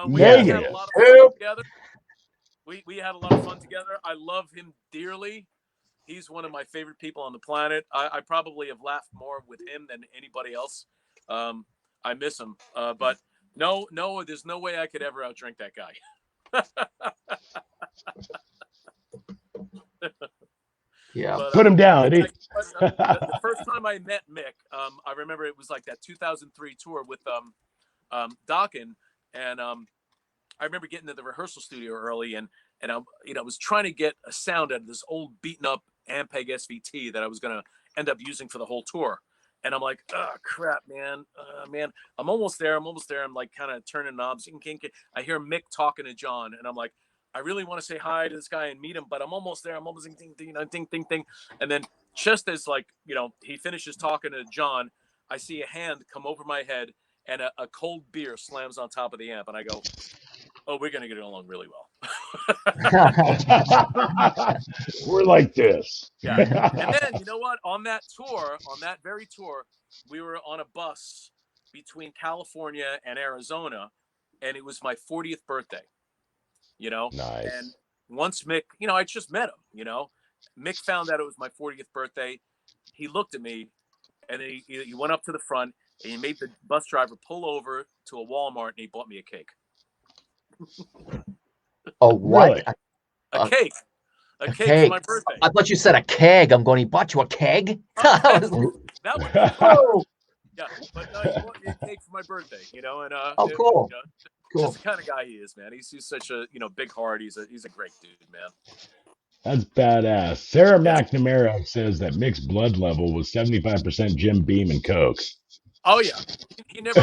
We Yes. had a Negative. lot of fun together. We had a lot of fun together. I love him dearly. He's one of my favorite people on the planet. I probably have laughed more with him than anybody else. I miss him, but no, there's no way I could ever outdrink that guy. Yeah. But Put him down. the first time I met Mick, I remember it was like that 2003 tour with Dokken, and I remember getting to the rehearsal studio early, and I, you know, was trying to get a sound out of this old beaten up Ampeg SVT that I was going to end up using for the whole tour. And I'm like, oh crap, man, man, I'm almost there. I'm like kind of turning knobs. I hear Mick talking to John, and I'm like, I really want to say hi to this guy and meet him, but I'm almost there. I'm almost ding. And then just as like, he finishes talking to John, I see a hand come over my head and a cold beer slams on top of the amp. And I go, oh, we're going to get along really well. We're like this. Yeah. And then, you know what? On that very tour, we were on a bus between California and Arizona, and it was my 40th birthday, Nice. And once Mick, I just met him, Mick found out it was my 40th birthday. He looked at me, and he went up to the front, and he made the bus driver pull over to a Walmart, and he bought me a cake. Oh, what? Really? A cake. A cake for my birthday. I thought you said a keg. I'm going, he bought you a keg? That would be oh. Yeah, but no, he bought me a cake for my birthday, and oh, cool. Cool. Just the kind of guy he is, man. He's such a big heart. He's a great dude, man. That's badass. Sarah McNamara says that Mick's blood level was 75% Jim Beam and Coke. Oh yeah, he never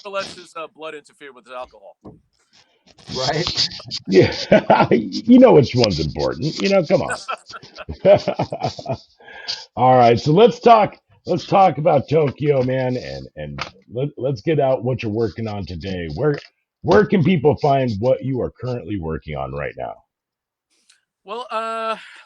lets his blood interfere with his alcohol. Right? Yeah, you know which one's important. Come on. All right, so let's talk about Tokyo, man, and let's get out what you're working on today. Where can people find what you are currently working on right now? Well,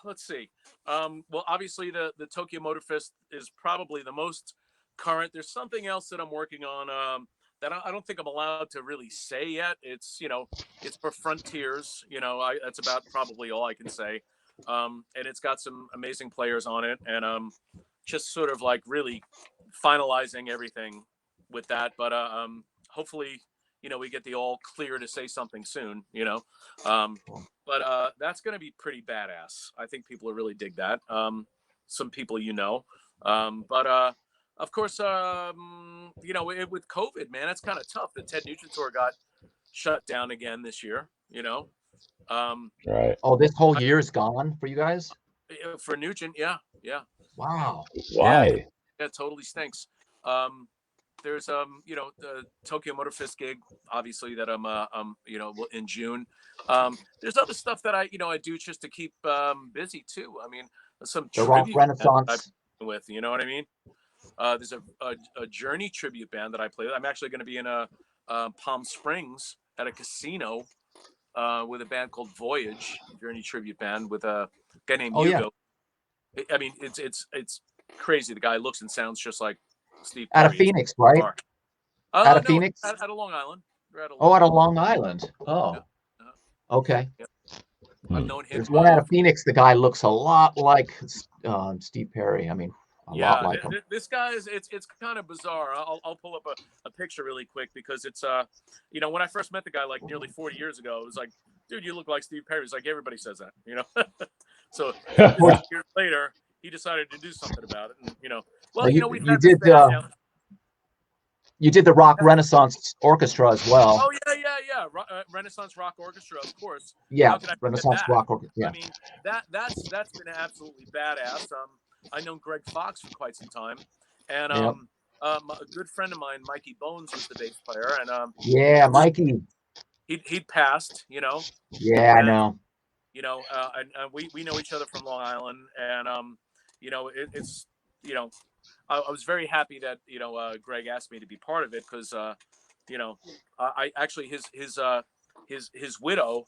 let's see. Well, obviously the Tokyo Motor Fest is probably the most current. There's something else that I'm working on that I don't think I'm allowed to really say yet. It's it's for Frontiers. That's about probably all I can say. And it's got some amazing players on it, and just sort of like really finalizing everything with that. But hopefully, we get the all clear to say something soon. But that's going to be pretty badass. I think people will really dig that. Some people, but of course, with COVID, man, it's kind of tough. The Ted Nugent tour got shut down again this year. Right. Oh, this whole year's gone for you guys? For Nugent, yeah. Wow. Why? Yeah, it totally stinks. There's the Tokyo Motor Fest gig, obviously, that I'm in June. There's other stuff that I do just to keep busy too. I mean, some the Rock Renaissance with, you know what I mean? There's a Journey tribute band that I play with. I'm actually going to be in Palm Springs at a casino with a band called Voyage, Journey tribute band with a guy named Hugo. Yeah. I mean, it's crazy. The guy looks and sounds just like Steve Perry. Out of Phoenix, right? Out of Phoenix? Out of Long Island. Out of Long Island. Oh, yeah. Okay. Yeah. I've known him. There's one out of Phoenix. The guy looks a lot like Steve Perry. I mean, a lot like him. This guy is. It's kind of bizarre. I'll pull up a picture really quick because it's when I first met the guy like nearly 40 years ago, it was like, dude, you look like Steve Perry. It's like everybody says that, So 40 years later, he decided to do something about it, and you did the Rock Renaissance Orchestra as well. Oh yeah. Renaissance Rock Orchestra, of course. Yeah, Renaissance Rock Orchestra. Yeah. I mean, that's been absolutely badass. I known Greg Fox for quite some time, and a good friend of mine, Mikey Bones, was the bass player, and Mikey. He passed, Yeah, I know. And we know each other from Long Island, and it's I was very happy that Greg asked me to be part of it because I actually his widow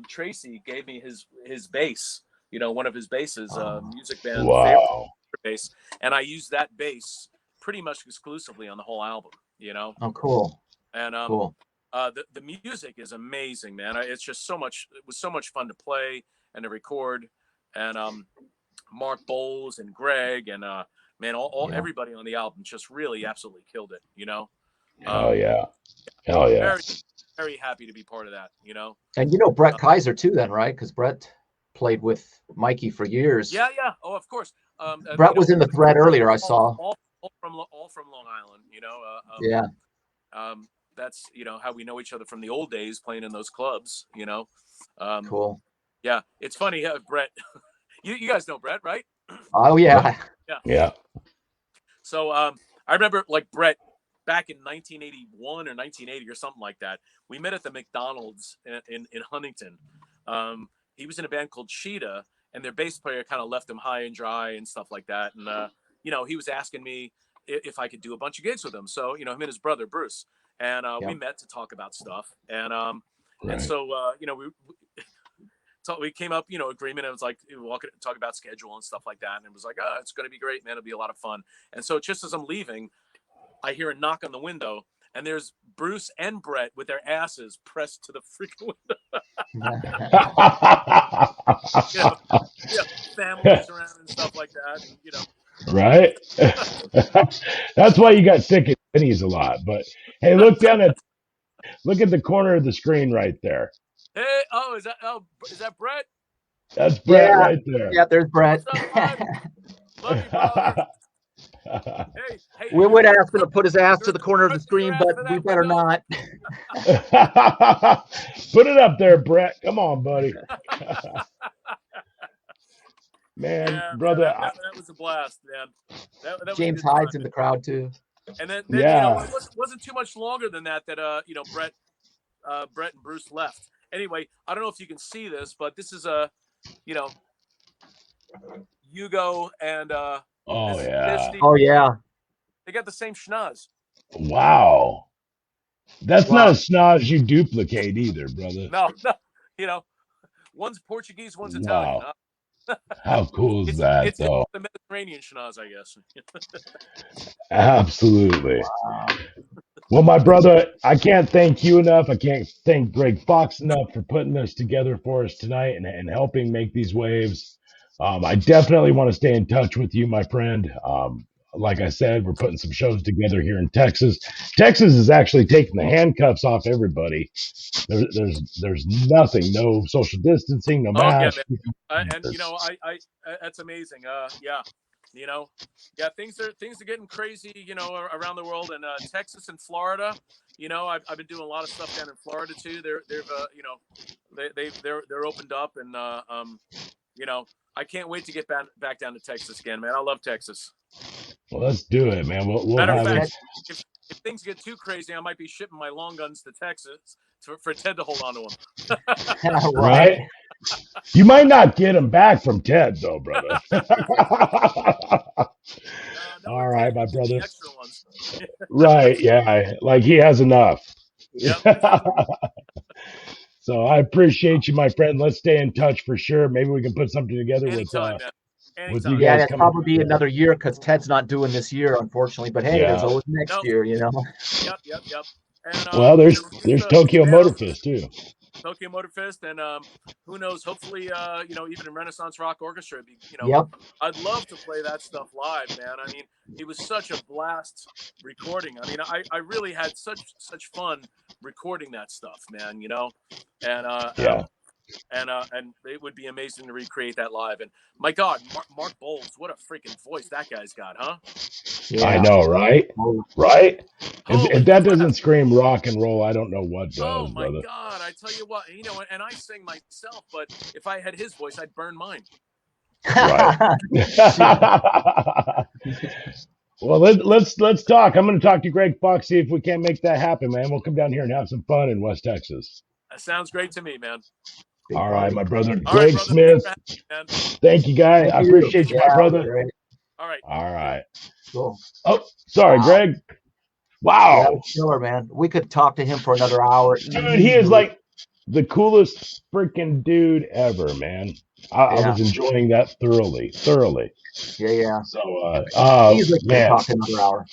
Tracy gave me his bass, one of his basses, music band bass, and I used that bass pretty much exclusively on the whole album. Oh, cool. And cool. The music is amazing, man. It's just so much. It was so much fun to play and to record, and Mark Bowles and Greg and man, everybody on the album just really absolutely killed it. Hell yeah. Very, very happy to be part of that. And Brett Kaiser too, then, right? Because Brett played with Mikey for years. Yeah. Oh, of course. Brett was in the thread earlier. I saw. All from Long Island. Yeah. That's how we know each other from the old days playing in those clubs. Cool. Yeah, it's funny. Brett, you guys know Brett, right? Oh yeah. Yeah. So I remember like Brett back in 1981 or 1980 or something like that. We met at the McDonald's in Huntington. He was in a band called Cheetah, and their bass player kind of left him high and dry and stuff like that. And you know, he was asking me if I could do a bunch of gigs with him. So you know, him and his brother Bruce, and we met to talk about stuff. And so you know, we came up, you know, agreement. It was like talk about schedule and stuff like that. And it was like, oh, it's going to be great, man. It'll be a lot of fun. And so just as I'm leaving, I hear a knock on the window, and there's Bruce and Brett with their asses pressed to the freaking window. you know, families around and stuff like that. And, you know, Right? That's why you got sick at Denny's a lot. But hey, look at the corner of the screen right there. Hey, is that Brett? That's Brett right there. Yeah, there's Brett. What's up, Brett? Love you, brother. Hey, we would ask him to put his ass to the corner of the screen, but we better not. Put it up there, Brett. Come on, buddy. Man, yeah, brother. Man, that was a blast, man. That James was Hyde's in the crowd too. And then you know, it wasn't too much longer than that you know, Brett and Bruce left. Anyway, I don't know if you can see this, but this is you know, Hugo and oh yeah, they got the same schnoz. Wow, that's not a schnoz you duplicate either, brother. No, you know, one's Portuguese, one's Italian. How cool is that? It's though? The Mediterranean schnoz, I guess. Absolutely. Wow. Well, my brother, I can't thank you enough. I can't thank Greg Fox enough for putting this together for us tonight and helping make these waves. I definitely want to stay in touch with you, my friend. Like I said, we're putting some shows together here in Texas. Texas is actually taking the handcuffs off everybody. There's nothing, no social distancing, no mask. Yeah, and you know, I that's amazing. Yeah. You know, yeah, things are getting crazy, you know, around the world. And Texas and Florida, you know, I've been doing a lot of stuff down in Florida too. They've you know, they're opened up, and you know, I can't wait to get back down to Texas again, man. I love Texas. Well, let's do it, man. We'll Matter of fact, if things get too crazy, I might be shipping my long guns to Texas for Ted to hold on to them. Right? You might not get them back from Ted, though, brother. All right, my brother. Extra ones. Right? Yeah, like he has enough. Yep. So I appreciate you, my friend. Let's stay in touch for sure. Maybe we can put something together Anytime, with you guys. Yeah, it'll probably be another year because Ted's not doing this year, unfortunately. But hey, there's always next year, you know. Yep. And, well, there's Tokyo Motor Fest too. Tokyo Motor Fest, and who knows? Hopefully, you know, even in Renaissance Rock Orchestra, you know, I'd love to play that stuff live, man. I mean, it was such a blast recording. I mean, I really had such fun recording that stuff, man. You know, and and it would be amazing to recreate that live. And my God, Mark Bowles, what a freaking voice that guy's got, huh? Yeah. I know, right? Right? If that doesn't scream rock and roll, I don't know what does. Oh my brother. God! I tell you what, you know, and I sing myself, but if I had his voice, I'd burn mine. Right. Well, let's talk. I'm going to talk to Greg Fox, see if we can't make that happen, man. We'll come down here and have some fun in West Texas. That sounds great to me, man. All right, my brother. All Greg right, Smith. Thank you, guy. I appreciate you, my brother. All right. All right. Cool. Oh, sorry, Greg. Wow. Yeah, killer, man. We could talk to him for another hour. Dude, he is like the coolest freaking dude ever, man. I was enjoying that thoroughly. Yeah. So, easily man. Talk another hour.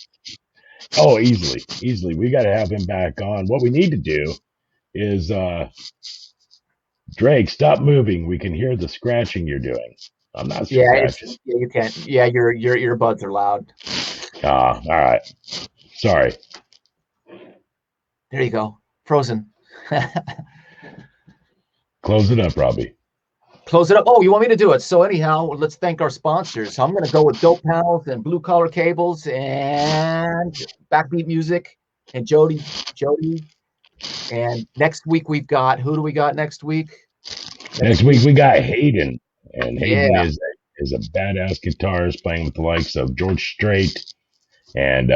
Oh, easily. We got to have him back on. What we need to do is, Drake, stop moving. We can hear the scratching you're doing. I'm not scratching. Yeah, you can't. Yeah, your earbuds are loud. All right. Sorry. There you go. Frozen. Close it up, Robby. Close it up. Oh, you want me to do it? So anyhow, let's thank our sponsors. So I'm going to go with Dope Panels and Blue Collar Cables and Backbeat Music and Jody. And next week we've got, who do we got next week? Next week we got Hayden. And Hayden is a badass guitarist playing with the likes of George Strait, and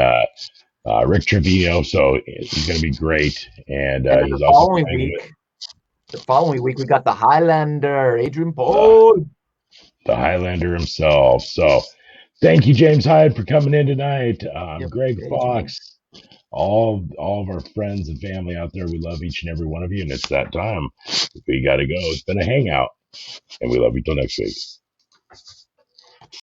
Rick Trevino. So he's going to be great. And And then he's also playing the following week, we got the Highlander, Adrian with Paul. the Highlander himself. So thank you, James Hyde, for coming in tonight. Yep. Greg Thank you. Fox, all of our friends and family out there. We love each and every one of you, and it's that time. We got to go. It's been a hangout, and we love you till next week.